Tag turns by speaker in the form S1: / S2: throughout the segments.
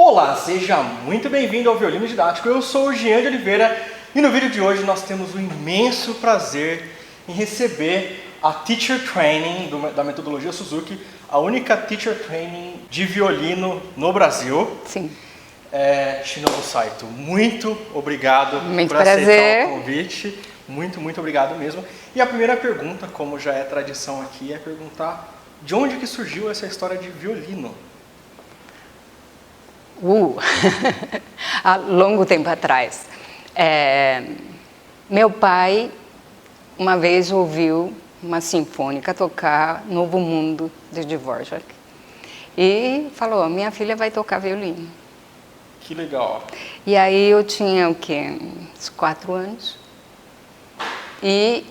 S1: Olá, seja muito bem-vindo ao Violino Didático. Eu sou o Jean de Oliveira e no vídeo de hoje nós temos o imenso prazer em receber a Teacher Training da metodologia Suzuki, a única Teacher Training de violino no Brasil.
S2: Sim.
S1: Shinobu Saito, muito obrigado
S2: muito
S1: por aceitar
S2: prazer.
S1: o convite. Muito obrigado mesmo. E a primeira pergunta, como já é tradição aqui, é perguntar de onde que surgiu essa história de violino?
S2: Há longo tempo atrás. Meu pai, uma vez, ouviu uma sinfônica tocar Novo Mundo, de Dvorak. E falou, minha filha vai tocar violino.
S1: Que legal.
S2: E aí eu tinha, o quê? Uns 4 anos. E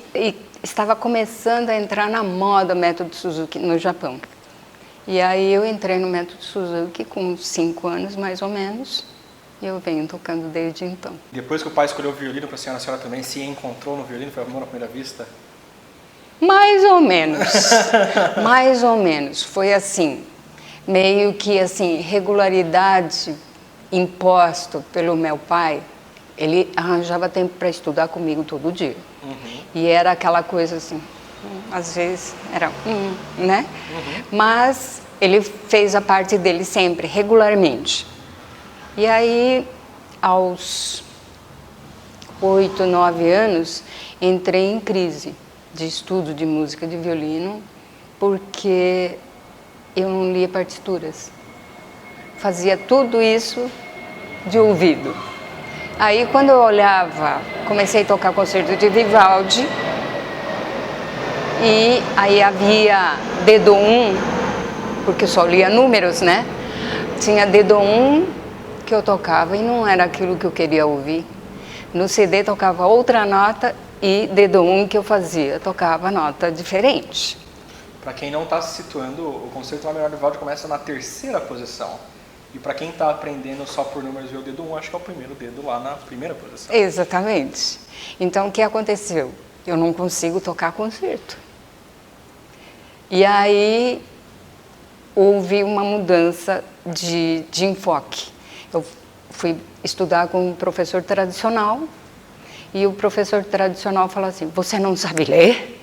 S2: estava começando a entrar na moda o método Suzuki no Japão. E aí eu entrei no método Suzuki com 5 anos, mais ou menos, e eu venho tocando desde então.
S1: Depois que o pai escolheu o violino para a senhora também se encontrou no violino? Foi amor à primeira vista?
S2: Mais ou menos. Mais ou menos. Foi assim, meio que assim, regularidade imposto pelo meu pai. Ele arranjava tempo para estudar comigo todo dia. Uhum. E era aquela coisa assim, às vezes era né? Uhum. Mas ele fez a parte dele sempre, regularmente. E aí, aos 8, 9 anos, entrei em crise de estudo de música de violino, porque eu não lia partituras. Fazia tudo isso de ouvido. Aí, quando eu olhava, comecei a tocar concerto de Vivaldi, e aí havia dedo 1, porque eu só lia números, né? Tinha dedo 1 que eu tocava e não era aquilo que eu queria ouvir. No CD tocava outra nota e dedo 1 que eu fazia, tocava nota diferente.
S1: Para quem não está se situando, o concerto lá menor de Vivaldi começa na 3ª posição. E para quem está aprendendo só por números e o dedo 1, acho que é o primeiro dedo lá na 1ª posição.
S2: Exatamente. Então, o que aconteceu? Eu não consigo tocar concerto. E aí, houve uma mudança de enfoque. Eu fui estudar com um professor tradicional, e o professor tradicional falou assim, você não sabe ler?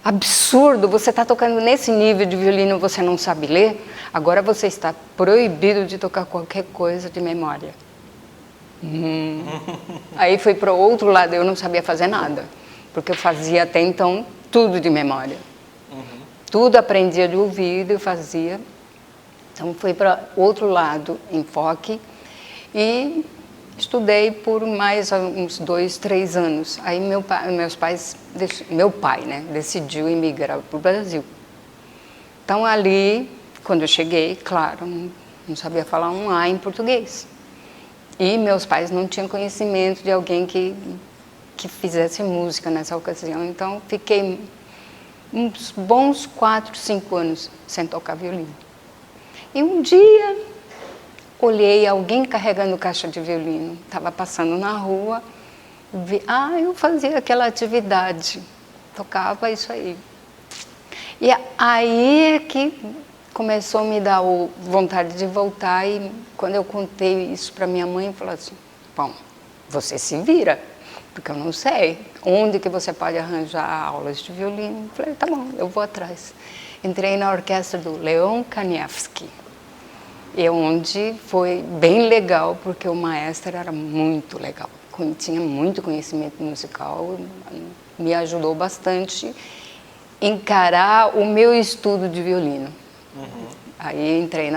S2: Absurdo, você está tocando nesse nível de violino, você não sabe ler? Agora você está proibido de tocar qualquer coisa de memória. Aí foi para o outro lado, eu não sabia fazer nada, porque eu fazia até então tudo de memória. Tudo aprendia de ouvido e fazia. Então foi para outro lado, enfoque, e estudei por mais uns 2, 3 anos. Aí meu pai, né, decidiu emigrar para o Brasil. Então ali, quando eu cheguei, claro, não sabia falar um A em português. E meus pais não tinham conhecimento de alguém que fizesse música nessa ocasião. Então fiquei uns bons 4, 5 anos sem tocar violino. E um dia, olhei alguém carregando caixa de violino. Estava passando na rua, vi, eu fazia aquela atividade, tocava isso aí. E aí é que começou a me dar vontade de voltar, e quando eu contei isso para minha mãe, falou assim, bom, você se vira, porque eu não sei onde que você pode arranjar aulas de violino. Eu falei, tá bom, eu vou atrás. Entrei na orquestra do Leon Kanievski, e onde foi bem legal, porque o maestro era muito legal, tinha muito conhecimento musical, me ajudou bastante a encarar o meu estudo de violino. Uhum. Aí entrei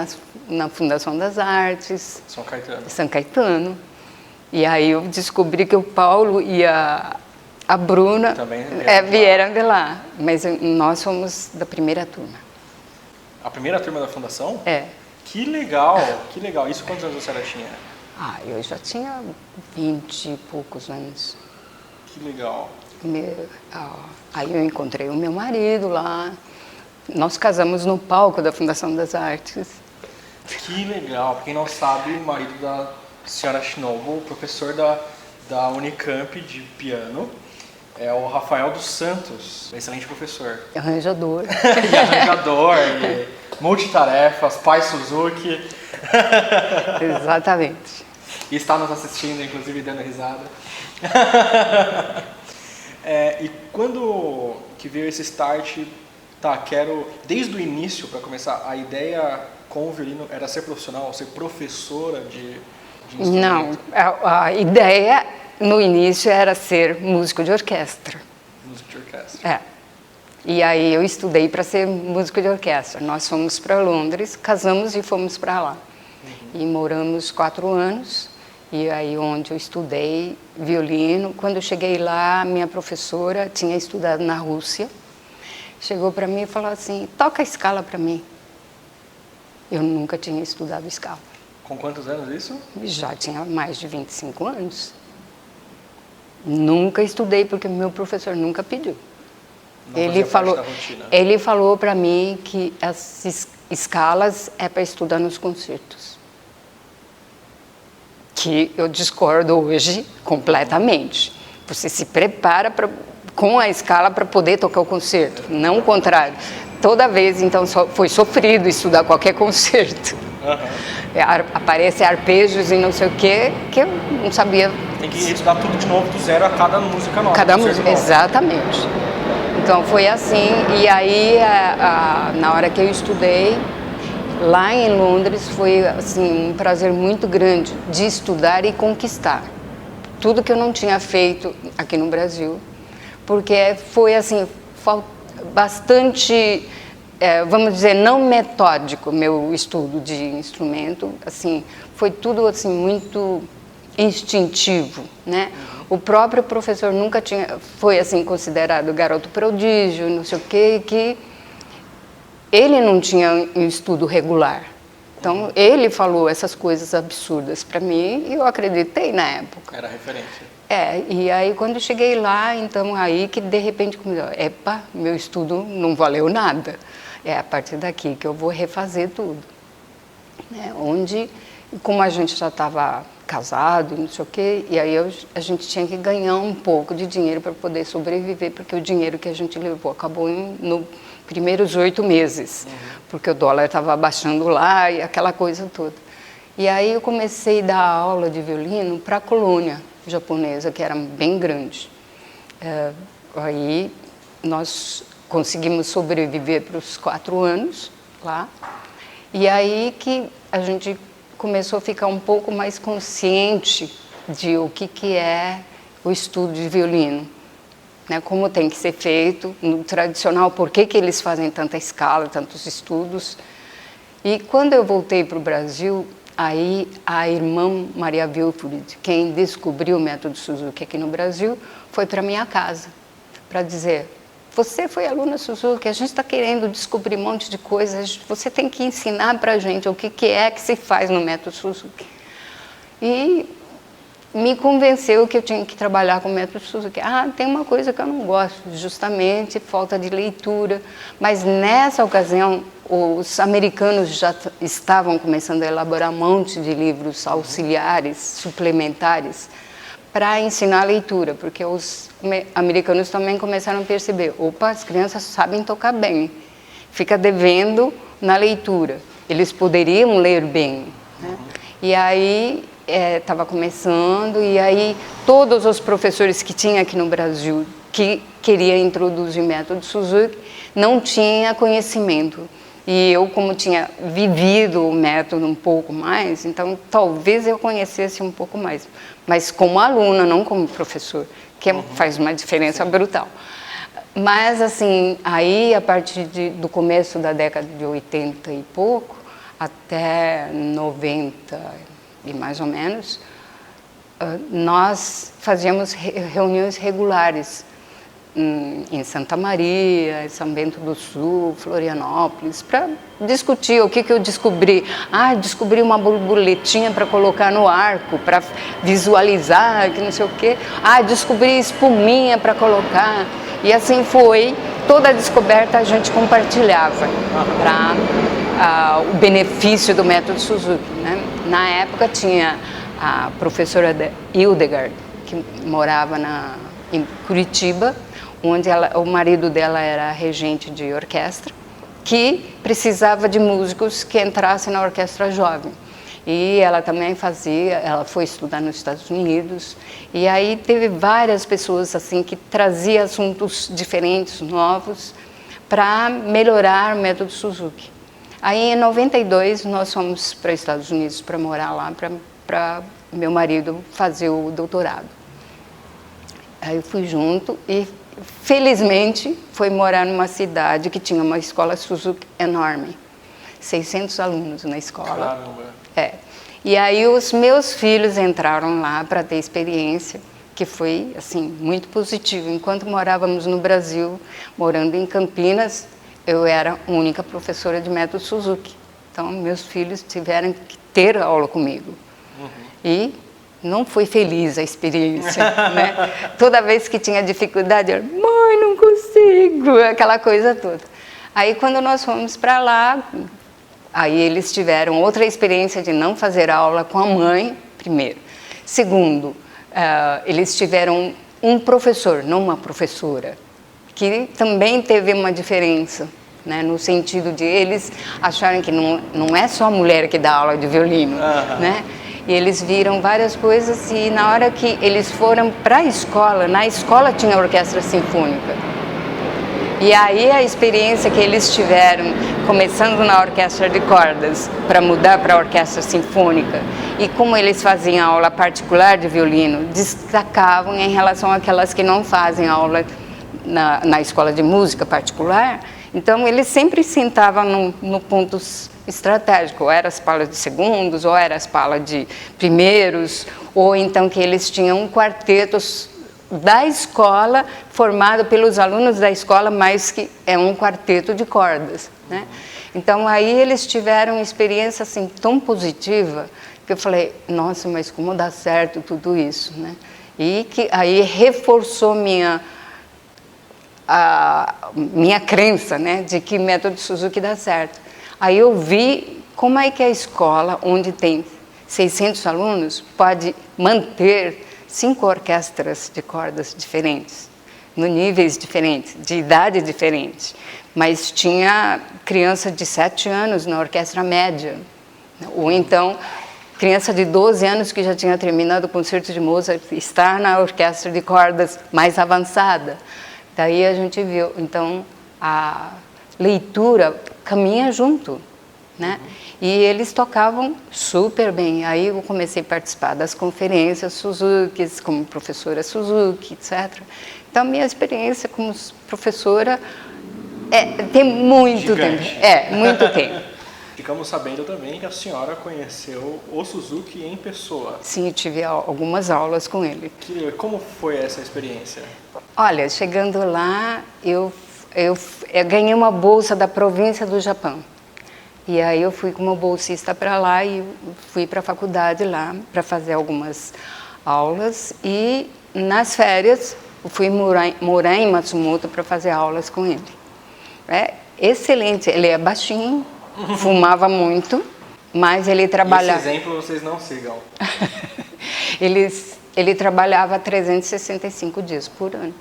S2: na Fundação das Artes, São Caetano, e aí eu descobri que o Paulo e a Bruna também vieram de lá, mas nós somos da primeira turma.
S1: A primeira turma da Fundação?
S2: É.
S1: Que legal, que legal. Isso quantos anos a senhora tinha?
S2: Eu já tinha 20 e poucos anos.
S1: Que legal.
S2: Aí eu encontrei o meu marido lá. Nós casamos no palco da Fundação das Artes.
S1: Que legal. Para quem não sabe, o marido da senhora Shinobu, professor da Unicamp de piano, é o Rafael dos Santos, excelente professor.
S2: Arranjador.
S1: E arranjador, e multitarefas, pai Suzuki.
S2: Exatamente.
S1: E está nos assistindo, inclusive, dando risada. E quando que veio esse start, quero, desde o início, para começar, a ideia com o violino era ser profissional, ser professora de instrumento?
S2: Não, a ideia no início era ser músico de orquestra.
S1: Músico de orquestra.
S2: É. E aí eu estudei para ser músico de orquestra. Nós fomos para Londres, casamos e fomos para lá. E moramos 4 anos. E aí onde eu estudei violino. Quando eu cheguei lá, minha professora tinha estudado na Rússia. Chegou para mim e falou assim, toca a escala para mim. Eu nunca tinha estudado escala.
S1: Com quantos anos isso?
S2: Já tinha mais de 25 anos. Nunca estudei porque meu professor nunca pediu. Ele falou para mim que as escalas é para estudar nos concertos. Que eu discordo hoje completamente. Você se prepara com a escala para poder tocar o concerto, não o contrário. Toda vez, então, foi sofrido estudar qualquer concerto. Aparece arpejos e não sei o quê, que eu não sabia.
S1: Tem que estudar tudo de novo, do zero, a cada música nova.
S2: Cada música, exatamente. Então foi assim, e aí na hora que eu estudei, lá em Londres, foi assim, um prazer muito grande de estudar e conquistar. Tudo que eu não tinha feito aqui no Brasil, porque foi assim, bastante, vamos dizer, não metódico meu estudo de instrumento, assim, foi tudo assim, muito instintivo, né? O próprio professor nunca foi assim considerado garoto prodígio, não sei o quê, que ele não tinha um estudo regular. Então, ele falou essas coisas absurdas para mim e eu acreditei na época.
S1: Era referência.
S2: E aí quando eu cheguei lá, então aí que de repente começou, meu estudo não valeu nada. É a partir daqui que eu vou refazer tudo. Como a gente já estava casado, não sei o quê, e aí a gente tinha que ganhar um pouco de dinheiro para poder sobreviver, porque o dinheiro que a gente levou acabou nos primeiros 8 meses, porque o dólar estava abaixando lá e aquela coisa toda. E aí eu comecei a dar aula de violino para a colônia japonesa, que era bem grande. Aí nós conseguimos sobreviver para os 4 anos lá, e aí que a gente começou a ficar um pouco mais consciente de o que é o estudo de violino, né? Como tem que ser feito no tradicional, por que eles fazem tanta escala, tantos estudos. E quando eu voltei para o Brasil, aí a irmã Maria Wilfried, quem descobriu o método Suzuki aqui no Brasil, foi para minha casa para dizer: você foi aluna Suzuki, a gente está querendo descobrir um monte de coisas, você tem que ensinar para a gente o que é que se faz no método Suzuki. E me convenceu que eu tinha que trabalhar com o método Suzuki. Tem uma coisa que eu não gosto, justamente falta de leitura. Mas nessa ocasião, os americanos já estavam começando a elaborar um monte de livros auxiliares, suplementares, para ensinar a leitura, porque os americanos também começaram a perceber, as crianças sabem tocar bem, fica devendo na leitura, eles poderiam ler bem, né? E aí estava começando, e aí todos os professores que tinha aqui no Brasil que queria introduzir o método Suzuki não tinha conhecimento. E eu, como tinha vivido o método um pouco mais, então talvez eu conhecesse um pouco mais. Mas como aluna, não como professor, que faz uma diferença brutal. Mas, assim, aí, a partir do começo da década de 80 e pouco, até 90 e mais ou menos, nós fazíamos reuniões regulares em Santa Maria, em São Bento do Sul, Florianópolis, para discutir o que eu descobri. Descobri uma borboletinha para colocar no arco, para visualizar, que não sei o quê. Descobri espuminha para colocar. E assim foi. Toda a descoberta a gente compartilhava para o benefício do método Suzuki, né? Na época tinha a professora Hildegard, que morava em Curitiba, onde o marido dela era regente de orquestra, que precisava de músicos que entrassem na orquestra jovem. E ela também ela foi estudar nos Estados Unidos. E aí teve várias pessoas assim que traziam assuntos diferentes, novos, para melhorar o método Suzuki. Aí em 92 nós fomos para os Estados Unidos para morar lá, para meu marido fazer o doutorado. Aí eu fui junto e felizmente foi morar numa cidade que tinha uma escola Suzuki enorme. 600 alunos na escola.
S1: Caramba!
S2: E aí os meus filhos entraram lá para ter experiência, que foi assim muito positivo. Enquanto morávamos no Brasil, morando em Campinas, eu era a única professora de método Suzuki. Então meus filhos tiveram que ter aula comigo. E não foi feliz a experiência, né? Toda vez que tinha dificuldade, eu, mãe, não consigo, aquela coisa toda. Aí quando nós fomos para lá, aí eles tiveram outra experiência de não fazer aula com a mãe, primeiro. Segundo, eles tiveram um professor, não uma professora, que também teve uma diferença, né, no sentido de eles acharem que não é só a mulher que dá aula de violino, né? E eles viram várias coisas e na hora que eles foram para a escola, na escola tinha a orquestra sinfônica. E aí a experiência que eles tiveram, começando na orquestra de cordas, para mudar para a orquestra sinfônica, e como eles faziam aula particular de violino, destacavam em relação àquelas que não fazem aula na escola de música particular. Então eles sempre sentavam no ponto estratégico, ou era as palas de segundos, ou era as palas de primeiros, ou então que eles tinham quartetos da escola, formado pelos alunos da escola, mas que é um quarteto de cordas, né? Então aí eles tiveram uma experiência assim tão positiva que eu falei, nossa, mas como dá certo tudo isso, né? E que aí reforçou a minha crença, né, de que o método Suzuki dá certo. Aí eu vi como é que a escola, onde tem 600 alunos, pode manter 5 orquestras de cordas diferentes, no níveis diferentes, de idade diferente. Mas tinha criança de 7 anos na orquestra média, ou então criança de 12 anos que já tinha terminado o concerto de Mozart, está na orquestra de cordas mais avançada. Daí a gente viu, então, a leitura caminha junto, né? E eles tocavam super bem. Aí eu comecei a participar das conferências Suzuki, como professora Suzuki, etc. Então, minha experiência como professora tem muito
S1: gigante.
S2: tempo. Muito tempo.
S1: Ficamos sabendo também que a senhora conheceu o Suzuki em pessoa.
S2: Sim, eu tive algumas aulas com ele.
S1: Como foi essa experiência?
S2: Olha, chegando lá, eu ganhei uma bolsa da província do Japão. E aí eu fui como bolsista para lá e fui para a faculdade lá para fazer algumas aulas. E nas férias eu fui morar em Matsumoto para fazer aulas com ele. É excelente, ele é baixinho, fumava muito, mas ele trabalhava...
S1: Esse exemplo vocês não sigam.
S2: Ele trabalhava 365 dias por ano.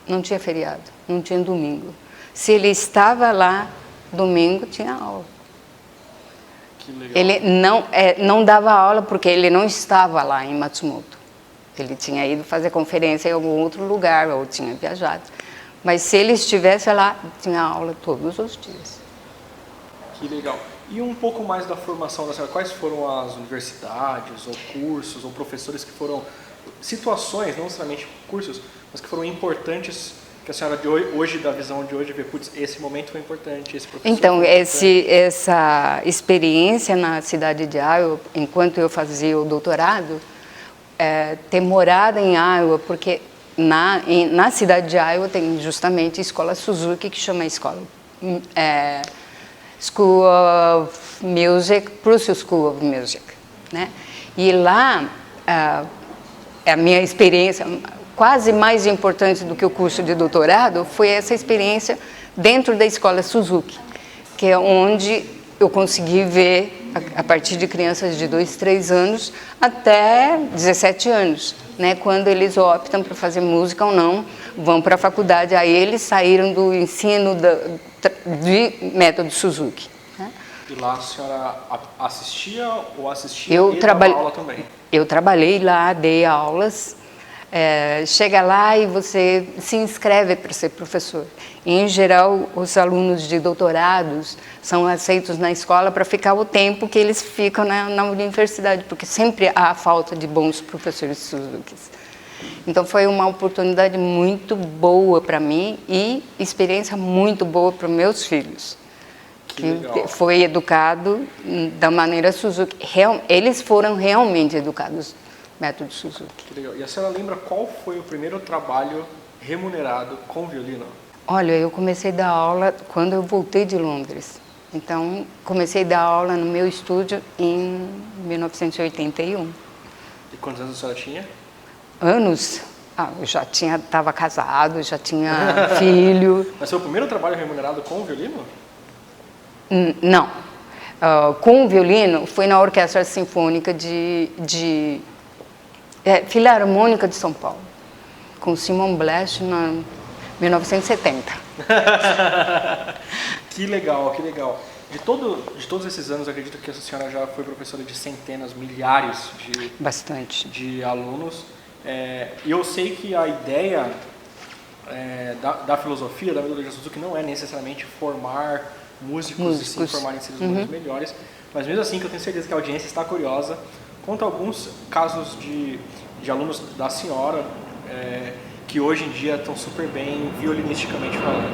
S2: Não tinha feriado, não tinha domingo. Se ele estava lá, domingo tinha aula.
S1: Que legal.
S2: Ele não dava aula porque ele não estava lá em Matsumoto. Ele tinha ido fazer conferência em algum outro lugar, ou tinha viajado. Mas se ele estivesse lá, tinha aula todos os dias.
S1: Que legal. E um pouco mais da formação da senhora, quais foram as universidades, ou cursos, ou professores que foram, situações, não necessariamente cursos, mas que foram importantes, que a senhora hoje, da visão de hoje, vê, putz, esse momento foi importante, esse professor
S2: então,
S1: foi importante.
S2: Essa experiência na cidade de Iowa, enquanto eu fazia o doutorado, ter morado em Iowa, porque na cidade de Iowa tem justamente a escola Suzuki, que chama escola... School of Music, Prussian School of Music, né? E lá, a minha experiência, quase mais importante do que o curso de doutorado, foi essa experiência dentro da escola Suzuki, que é onde eu consegui ver, a partir de crianças de 2, 3 anos até 17 anos, né? Quando eles optam para fazer música ou não, vão para a faculdade. Aí eles saíram do ensino de método Suzuki, né?
S1: E lá a senhora assistia ou assistia
S2: Eu
S1: e dava aula também?
S2: Eu trabalhei lá, dei aulas. Chega lá e você se inscreve para ser professor. Em geral, os alunos de doutorados são aceitos na escola para ficar o tempo que eles ficam na universidade, porque sempre há falta de bons professores Suzuki. Então foi uma oportunidade muito boa para mim e experiência muito boa para os meus filhos. Que foi educado da maneira Suzuki. Eles foram realmente educados método Suzuki.
S1: Que legal. E a senhora lembra qual foi o primeiro trabalho remunerado com violino?
S2: Olha, eu comecei a dar aula quando eu voltei de Londres. Então, comecei a dar aula no meu estúdio em 1981.
S1: E quantos anos a senhora tinha?
S2: Anos? Eu já estava casado, já tinha filho.
S1: Mas foi o primeiro trabalho remunerado com violino?
S2: Não. Com o violino, foi na Orquestra Sinfônica Filarmônica de São Paulo, com Simon Blesch, em 1970.
S1: Que legal, que legal. De todos esses anos, eu acredito que a senhora já foi professora de centenas, milhares de alunos. E eu sei que a ideia da filosofia da metodologia Suzuki não é necessariamente formar músicos. E sim formarem seres humanos melhores, mas mesmo assim que eu tenho certeza que a audiência está curiosa. Conta alguns casos de alunos da senhora que hoje em dia estão super bem violinisticamente falando.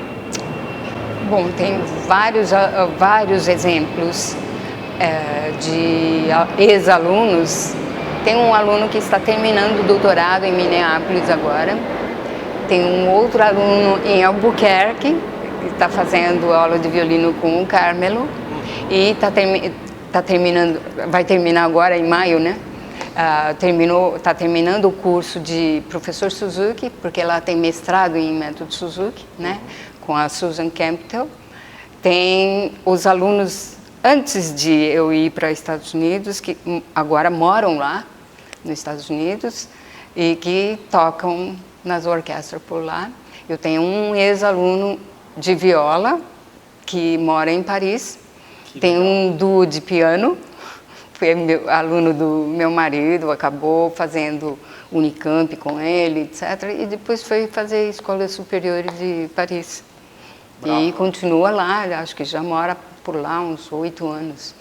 S2: Bom, tem vários exemplos de ex-alunos. Tem um aluno que está terminando o doutorado em Minneapolis agora. Tem um outro aluno em Albuquerque, que está fazendo aula de violino com o Carmelo. E vai terminar agora em maio, né? Está terminando o curso de professor Suzuki, porque ela tem mestrado em método Suzuki, né? Com a Susan Campbell. Tem os alunos, antes de eu ir para os Estados Unidos, que agora moram lá, nos Estados Unidos, e que tocam nas orquestras por lá. Eu tenho um ex-aluno de viola, que mora em Paris. Tem um duo de piano, foi aluno do meu marido, acabou fazendo Unicamp com ele, etc. E depois foi fazer Escola Superior de Paris. Bravo. E continua lá, acho que já mora por lá uns 8 anos.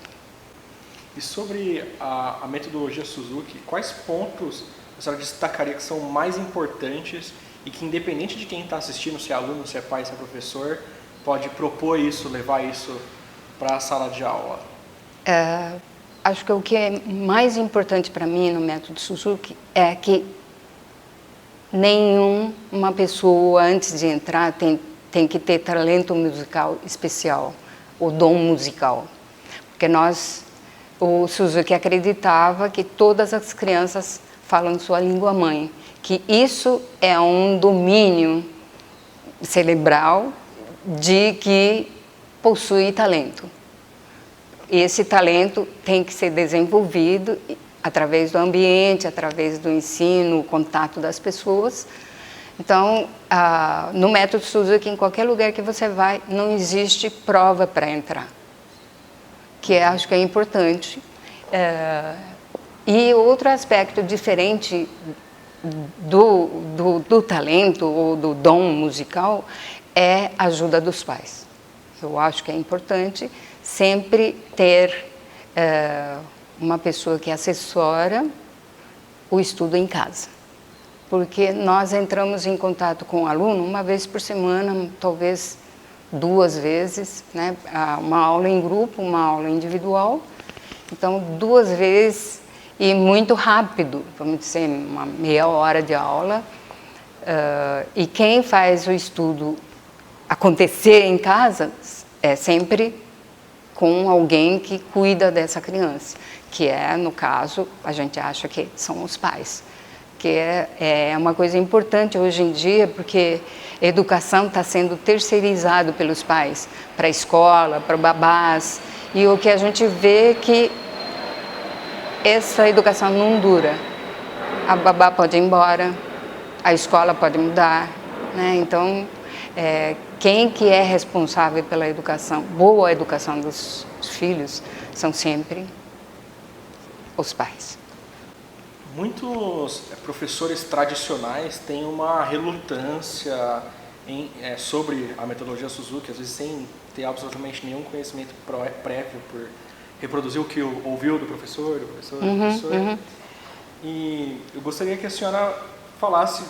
S1: E sobre a metodologia Suzuki, quais pontos a senhora destacaria que são mais importantes e que, independente de quem está assistindo, se é aluno, se é pai, se é professor, pode propor isso, levar isso para a sala de aula?
S2: Acho que o que é mais importante para mim no método Suzuki é que nenhuma pessoa, antes de entrar, tem que ter talento musical especial, ou dom musical. Porque o Suzuki acreditava que todas as crianças falam sua língua mãe, que isso é um domínio cerebral de que possui talento. E esse talento tem que ser desenvolvido através do ambiente, através do ensino, o contato das pessoas. Então, no método Suzuki, em qualquer lugar que você vai, não existe prova para entrar, que acho que é importante. E outro aspecto diferente do talento ou do dom musical é a ajuda dos pais. Eu acho que é importante sempre ter uma pessoa que assessora o estudo em casa. Porque nós entramos em contato com o aluno uma vez por semana, talvez 2 vezes, né? Uma aula em grupo, uma aula individual. Então, 2 vezes e muito rápido, vamos dizer, uma meia hora de aula. E quem faz o estudo acontecer em casa é sempre com alguém que cuida dessa criança, que no caso, a gente acha que são os pais. Que é uma coisa importante hoje em dia, porque a educação está sendo terceirizada pelos pais, para a escola, para babás, e o que a gente vê é que essa educação não dura. A babá pode ir embora, a escola pode mudar, né? Então, quem que é responsável pela educação, boa educação dos os filhos, são sempre os pais.
S1: Muitos professores tradicionais têm uma relutância sobre a metodologia Suzuki, às vezes sem ter absolutamente nenhum conhecimento prévio por reproduzir o que ouviu do professor, do professor. E eu gostaria que a senhora falasse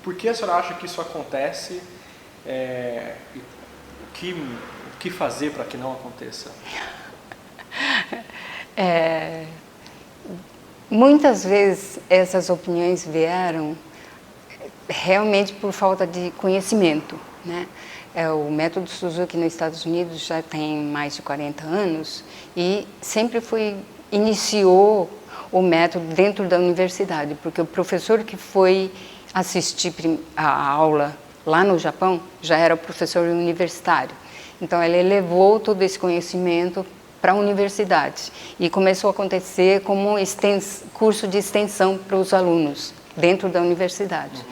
S1: por que a senhora acha que isso acontece, o que fazer para que não aconteça.
S2: Muitas vezes essas opiniões vieram realmente por falta de conhecimento, né? O método Suzuki nos Estados Unidos já tem mais de 40 anos e sempre iniciou o método dentro da universidade, porque o professor que foi assistir a aula lá no Japão já era professor universitário. Então ele levou todo esse conhecimento para a universidade e começou a acontecer como curso de extensão para os alunos dentro da universidade.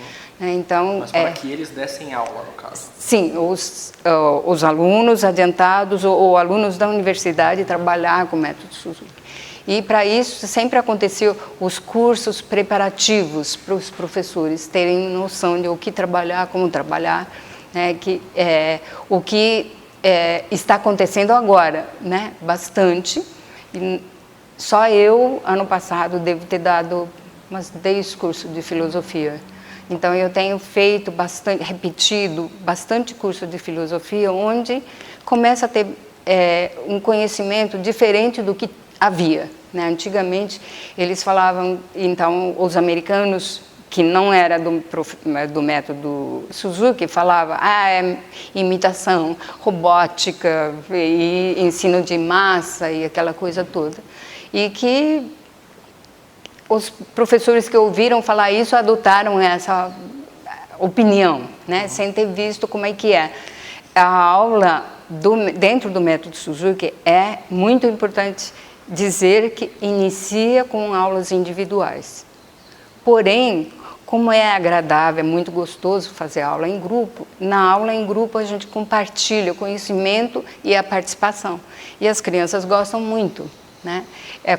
S2: Então,
S1: mas para que eles dessem aula, no caso?
S2: Sim, os alunos adiantados ou alunos da universidade trabalhar com o método Suzuki. E para isso sempre aconteceu os cursos preparativos para os professores terem noção de o que trabalhar, como trabalhar, né, o que está acontecendo agora, né, bastante. E só eu, ano passado, devo ter dado umas 10 cursos de filosofia. Então, eu tenho feito repetido bastante curso de filosofia, onde começa a ter um conhecimento diferente do que havia, né? Antigamente, eles falavam, então, os americanos, que não era do método Suzuki, falavam, imitação, robótica, e ensino de massa e aquela coisa toda. E que os professores que ouviram falar isso adotaram essa opinião, né? Sem ter visto como é que é. A aula dentro do método Suzuki é muito importante dizer que inicia com aulas individuais. Porém, como é agradável, é muito gostoso fazer aula em grupo, na aula em grupo a gente compartilha o conhecimento e a participação. E as crianças gostam muito, né?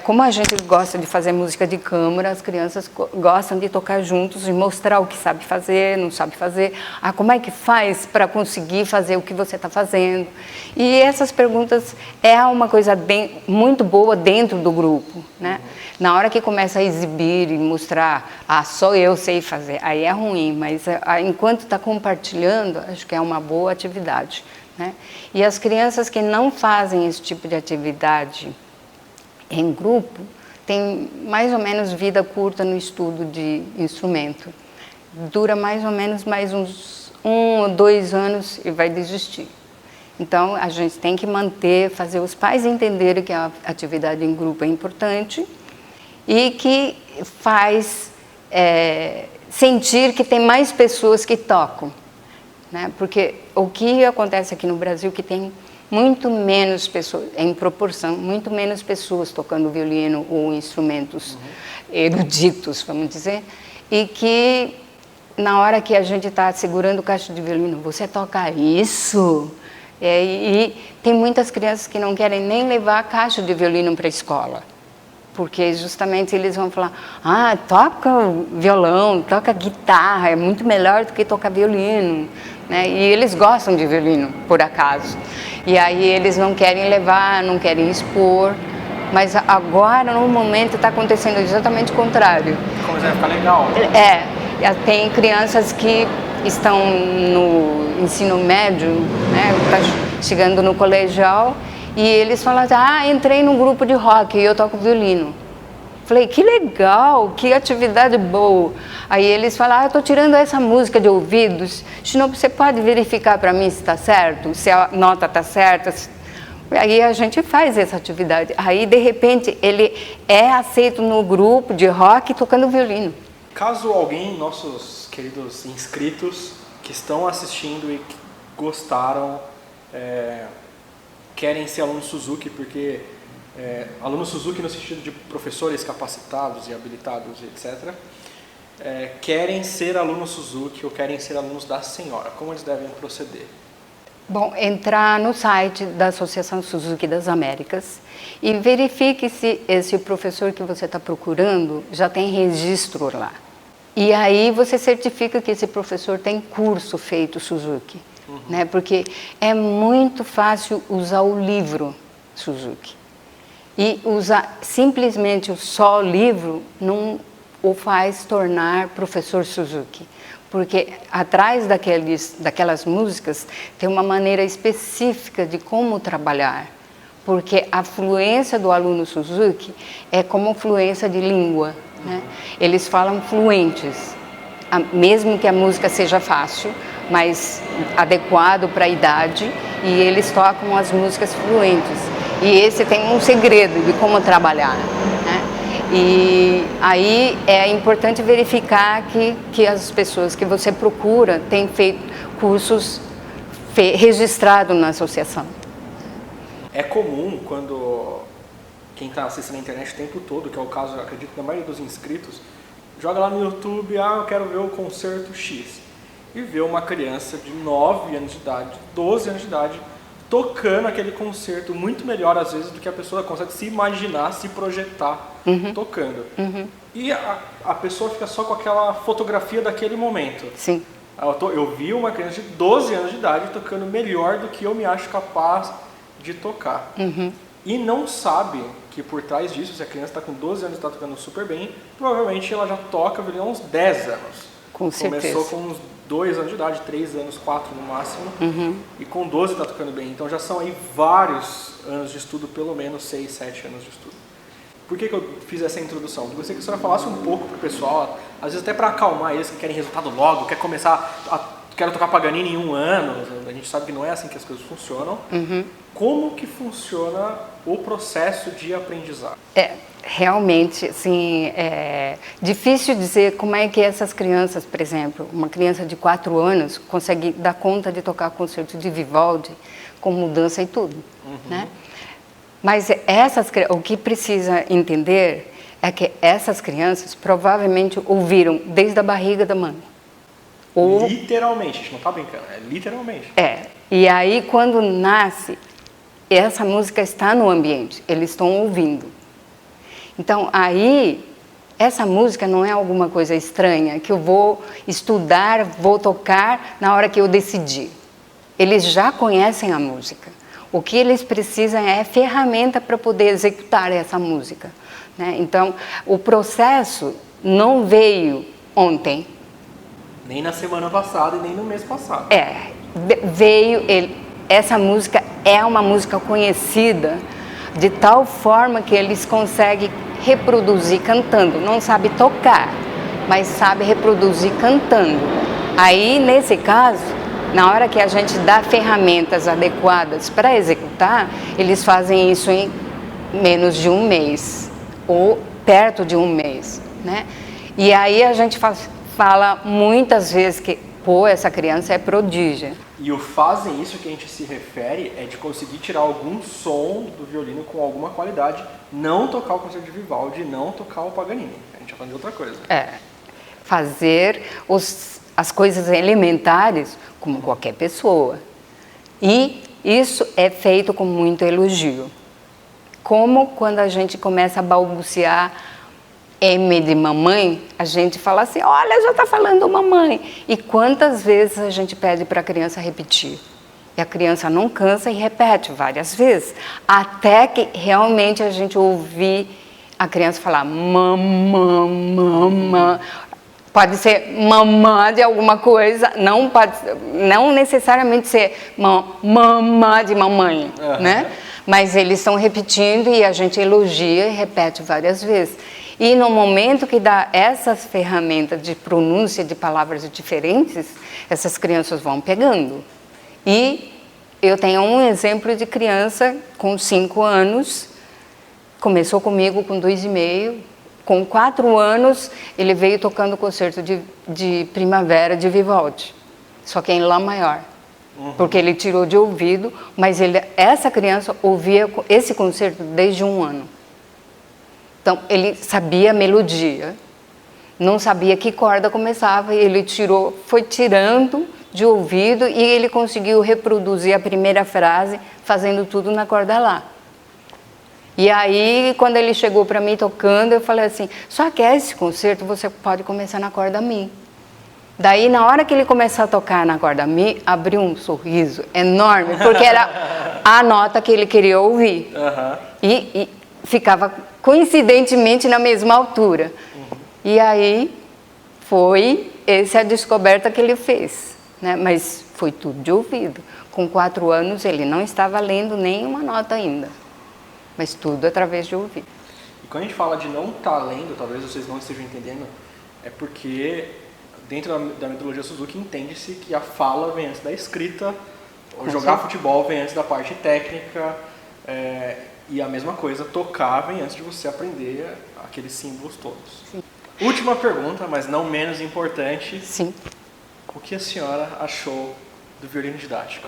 S2: Como a gente gosta de fazer música de câmara, as crianças gostam de tocar juntos e mostrar o que sabe fazer, não sabe fazer. Como é que faz para conseguir fazer o que você está fazendo? E essas perguntas é uma coisa muito boa dentro do grupo, né? Na hora que começa a exibir e mostrar, só eu sei fazer, aí é ruim, mas enquanto está compartilhando, acho que é uma boa atividade, né? E as crianças que não fazem esse tipo de atividade em grupo, tem mais ou menos vida curta no estudo de instrumento. Dura mais ou menos mais uns 1 ou 2 anos e vai desistir. Então, a gente tem que fazer os pais entenderem que a atividade em grupo é importante e que faz sentir que tem mais pessoas que tocam, né? Porque o que acontece aqui no Brasil que tem muito menos pessoas, em proporção, muito menos pessoas tocando violino ou instrumentos eruditos, vamos dizer, e que na hora que a gente está segurando o cacho de violino, você toca isso? E tem muitas crianças que não querem nem levar a caixa de violino para a escola, porque justamente eles vão falar, toca violão, toca guitarra, é muito melhor do que tocar violino, né? E eles gostam de violino, por acaso. E aí eles não querem levar, não querem expor, mas agora, no momento, está acontecendo exatamente o contrário.
S1: Começa a ficar legal.
S2: Tem crianças que estão no ensino médio, né? Tá chegando no colegial, e eles falam assim, entrei num grupo de rock e eu toco violino. Falei, que legal, que atividade boa. Aí eles falam, estou tirando essa música de ouvidos, Shinobu, você pode verificar para mim se está certo, se a nota está certa? Aí a gente faz essa atividade. Aí, de repente, ele é aceito no grupo de rock tocando violino.
S1: Caso alguém, nossos queridos inscritos, que estão assistindo e que gostaram, querem ser aluno Suzuki, porque... aluno Suzuki no sentido de professores capacitados e habilitados, etc., querem ser aluno Suzuki ou querem ser alunos da senhora. Como eles devem proceder?
S2: Bom, entrar no site da Associação Suzuki das Américas e verifique se esse professor que você está procurando já tem registro lá. E aí você certifica que esse professor tem curso feito Suzuki, né? Porque é muito fácil usar o livro Suzuki. E usar simplesmente só o livro não o faz tornar professor Suzuki. Porque atrás daquelas músicas tem uma maneira específica de como trabalhar. Porque a fluência do aluno Suzuki é como fluência de língua, né? Eles falam fluentes, mesmo que a música seja fácil, mas adequado para a idade, e eles tocam as músicas fluentes. E esse tem um segredo de como trabalhar, né? E aí é importante verificar que as pessoas que você procura têm feito cursos registrados na associação.
S1: É comum quando quem está assistindo a internet o tempo todo, que é o caso, eu acredito, da maioria dos inscritos, joga lá no YouTube, eu quero ver o concerto X. E vê uma criança de 9 anos de idade, 12 anos de idade, tocando aquele concerto muito melhor, às vezes, do que a pessoa consegue se imaginar, se projetar tocando. E a pessoa fica só com aquela fotografia daquele momento.
S2: Sim.
S1: Eu vi uma criança de 12 anos de idade tocando melhor do que eu me acho capaz de tocar. E não sabe que por trás disso, se a criança está com 12 anos e está tocando super bem, provavelmente ela já toca violino há uns 10 anos.
S2: Com certeza.
S1: Começou com uns 2 anos de idade, 3 anos, 4 no máximo, e com 12 está tocando bem. Então já são aí vários anos de estudo, pelo menos 6, 7 anos de estudo. Por que eu fiz essa introdução? Porque eu gostaria que a senhora falasse um pouco para o pessoal, às vezes até para acalmar eles que querem resultado logo, quero tocar Paganini em 1 ano, a gente sabe que não é assim que as coisas funcionam. Como que funciona o processo de aprendizado?
S2: Realmente, assim, é difícil dizer como é que essas crianças, por exemplo, uma criança de 4 anos consegue dar conta de tocar concerto de Vivaldi com mudança e tudo, né? Mas o que precisa entender é que essas crianças provavelmente ouviram desde a barriga da mãe.
S1: Literalmente, a gente não está brincando, é literalmente.
S2: E aí quando nasce, essa música está no ambiente, eles estão ouvindo. Então aí, essa música não é alguma coisa estranha, que eu vou estudar, vou tocar na hora que eu decidir. Eles já conhecem a música. O que eles precisam é ferramenta para poder executar essa música, né? Então, o processo não veio ontem.
S1: Nem na semana passada e nem no mês passado.
S2: Essa música é uma música conhecida de tal forma que eles conseguem reproduzir cantando. Não sabe tocar, mas sabe reproduzir cantando. Aí, nesse caso, na hora que a gente dá ferramentas adequadas para executar, eles fazem isso em menos de 1 mês, ou perto de 1 mês, né? E aí a gente fala muitas vezes que, essa criança é prodígio.
S1: E o fazem isso que a gente se refere é de conseguir tirar algum som do violino com alguma qualidade, não tocar o concerto de Vivaldi, não tocar o Paganini. A gente está falando de outra coisa.
S2: Fazer as coisas elementares como qualquer pessoa. E isso é feito com muito elogio. Como quando a gente começa a balbuciar M de mamãe, a gente fala assim, olha, já está falando mamãe. E quantas vezes a gente pede para a criança repetir? E a criança não cansa e repete várias vezes, até que realmente a gente ouvir a criança falar mamã, mamã. Pode ser mamã de alguma coisa, não necessariamente ser mamã de mamãe, né? Mas eles estão repetindo e a gente elogia e repete várias vezes. E no momento que dá essas ferramentas de pronúncia de palavras diferentes, essas crianças vão pegando. E eu tenho um exemplo de criança com 5 anos, começou comigo com 2,5, com 4 anos ele veio tocando o concerto de primavera de Vivaldi, só que em Lá maior, porque ele tirou de ouvido, mas essa criança ouvia esse concerto desde 1 ano. Então, ele sabia a melodia, não sabia que corda começava, e ele foi tirando de ouvido e ele conseguiu reproduzir a primeira frase fazendo tudo na corda Lá. E aí, quando ele chegou para mim tocando, eu falei assim, só que esse concerto você pode começar na corda Mi. Daí, na hora que ele começou a tocar na corda Mi, abriu um sorriso enorme, porque era a nota que ele queria ouvir. E ficava coincidentemente na mesma altura. E aí, foi essa a descoberta que ele fez, né? Mas foi tudo de ouvido. Com 4 anos, ele não estava lendo nenhuma nota ainda, mas tudo através de ouvido.
S1: E quando a gente fala de não estar lendo, talvez vocês não estejam entendendo, é porque dentro da metodologia Suzuki entende-se que a fala vem antes da escrita, jogar futebol vem antes da parte técnica, e a mesma coisa, tocar vem antes de você aprender aqueles símbolos todos.
S2: Sim.
S1: Última pergunta, mas não menos importante.
S2: Sim.
S1: O que a senhora achou do violino didático?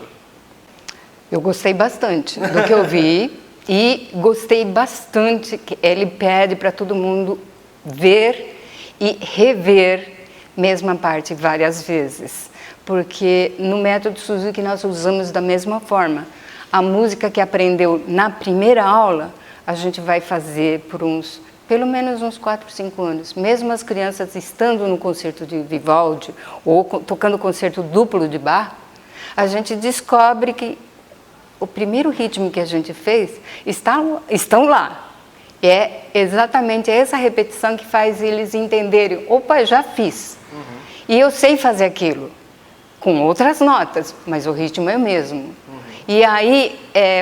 S2: Eu gostei bastante do que eu vi e gostei bastante que ele pede para todo mundo ver e rever mesma parte várias vezes, porque no método Suzuki nós usamos da mesma forma. A música que aprendeu na primeira aula, a gente vai fazer por pelo menos uns 4, 5 anos. Mesmo as crianças estando no concerto de Vivaldi ou tocando concerto duplo de Bach, a gente descobre que o primeiro ritmo que a gente fez estão lá. É exatamente essa repetição que faz eles entenderem, opa, já fiz. E eu sei fazer aquilo, com outras notas, mas o ritmo é o mesmo. E aí,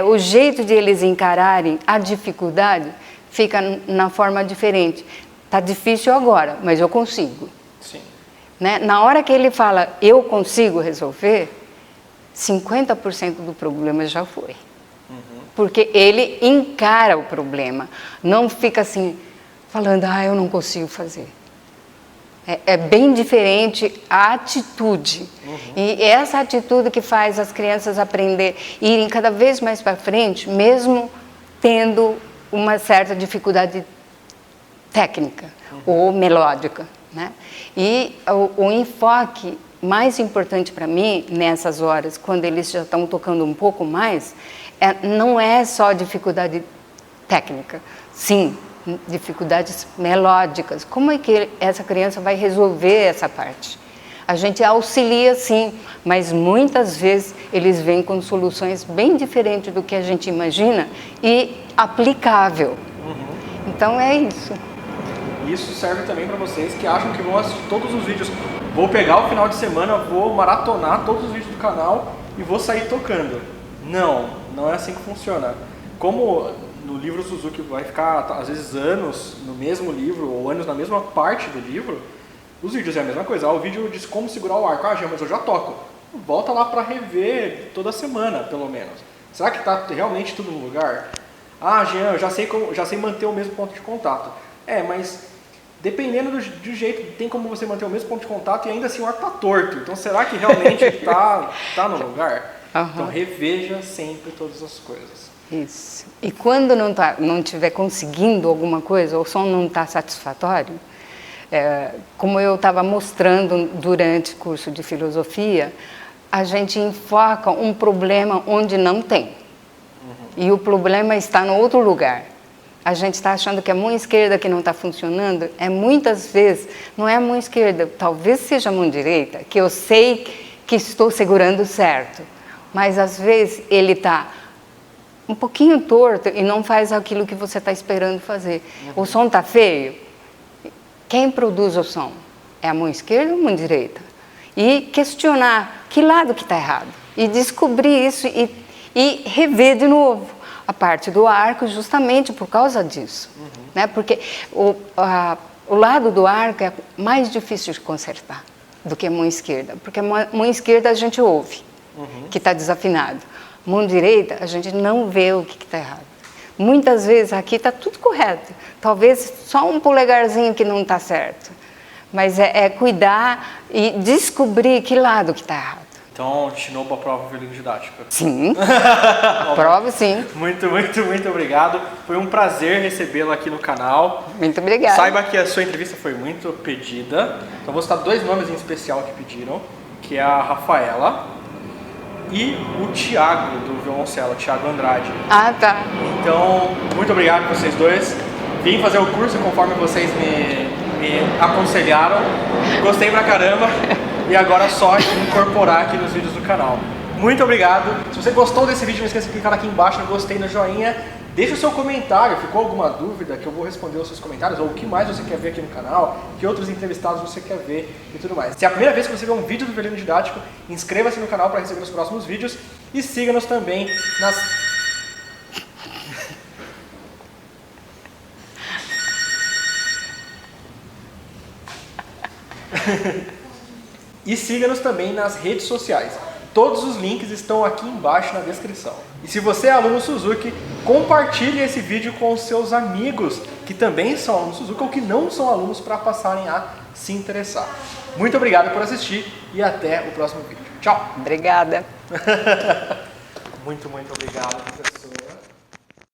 S2: o jeito de eles encararem a dificuldade fica na forma diferente. Tá difícil agora, mas eu consigo.
S1: Sim.
S2: Né? Na hora que ele fala, eu consigo resolver, 50% do problema já foi. Porque ele encara o problema, não fica assim, falando, eu não consigo fazer. É bem diferente a atitude. E essa atitude que faz as crianças aprender, irem cada vez mais para frente, mesmo tendo uma certa dificuldade técnica ou melódica, né? E o enfoque mais importante para mim, nessas horas, quando eles já estão tocando um pouco mais, não é só dificuldade técnica. Sim, dificuldades melódicas. Como é que essa criança vai resolver essa parte? A gente auxilia sim, mas muitas vezes eles vêm com soluções bem diferentes do que a gente imagina e aplicável. Então é isso.
S1: Isso serve também para vocês que acham que vão assistir todos os vídeos. Vou pegar o final de semana, vou maratonar todos os vídeos do canal e vou sair tocando. Não é assim que funciona. Como no livro Suzuki vai ficar, às vezes, anos no mesmo livro ou anos na mesma parte do livro, os vídeos é a mesma coisa. O vídeo diz como segurar o arco. Jean, mas eu já toco. Volta lá para rever toda semana, pelo menos. Será que está realmente tudo no lugar? Jean, eu já sei manter o mesmo ponto de contato. Mas dependendo do jeito, tem como você manter o mesmo ponto de contato e ainda assim o arco está torto. Então, será que realmente está no lugar? Então, reveja sempre todas as coisas.
S2: Isso. E quando não estiver conseguindo alguma coisa, ou o som não está satisfatório, como eu estava mostrando durante o curso de filosofia, a gente enfoca um problema onde não tem. E o problema está no outro lugar. A gente está achando que a mão esquerda que não está funcionando, muitas vezes não é a mão esquerda, talvez seja a mão direita, que eu sei que estou segurando certo, mas às vezes ele está um pouquinho torto e não faz aquilo que você está esperando fazer. O som está feio. Quem produz o som? É a mão esquerda ou a mão direita? E questionar que lado que está errado. E descobrir isso e rever de novo a parte do arco justamente por causa disso. Né? Porque o lado do arco é mais difícil de consertar do que a mão esquerda. Porque a mão esquerda a gente ouve que está desafinado. Mão direita, a gente não vê o que está errado. Muitas vezes aqui está tudo correto. Talvez só um polegarzinho que não está certo. Mas é cuidar e descobrir que lado que está errado.
S1: Então, destinou para a prova violino didático.
S2: Sim, prova sim.
S1: Muito obrigado. Foi um prazer recebê-lo aqui no canal.
S2: Muito obrigada.
S1: Saiba que a sua entrevista foi muito pedida. Então, vou citar 2 nomes em especial que pediram. que é a Rafaela, e o Thiago, do violoncelo, Thiago Andrade.
S2: Ah, tá.
S1: Então, muito obrigado por vocês dois. Vim fazer o curso conforme vocês me aconselharam. Gostei pra caramba. E agora é só incorporar aqui nos vídeos do canal. Muito obrigado. Se você gostou desse vídeo, não esqueça de clicar aqui embaixo no gostei, no joinha. Deixa o seu comentário. Ficou alguma dúvida que eu vou responder os seus comentários? Ou o que mais você quer ver aqui no canal? Que outros entrevistados você quer ver e tudo mais. Se é a primeira vez que você vê um vídeo do Violino Didático, inscreva-se no canal para receber os próximos vídeos. E siga-nos também nas... E siga-nos também nas redes sociais. Todos os links estão aqui embaixo na descrição. E se você é aluno Suzuki, compartilhe esse vídeo com os seus amigos que também são alunos Suzuki ou que não são alunos para passarem a se interessar. Muito obrigado por assistir e até o próximo vídeo. Tchau!
S2: Obrigada.
S1: Muito obrigado, professor.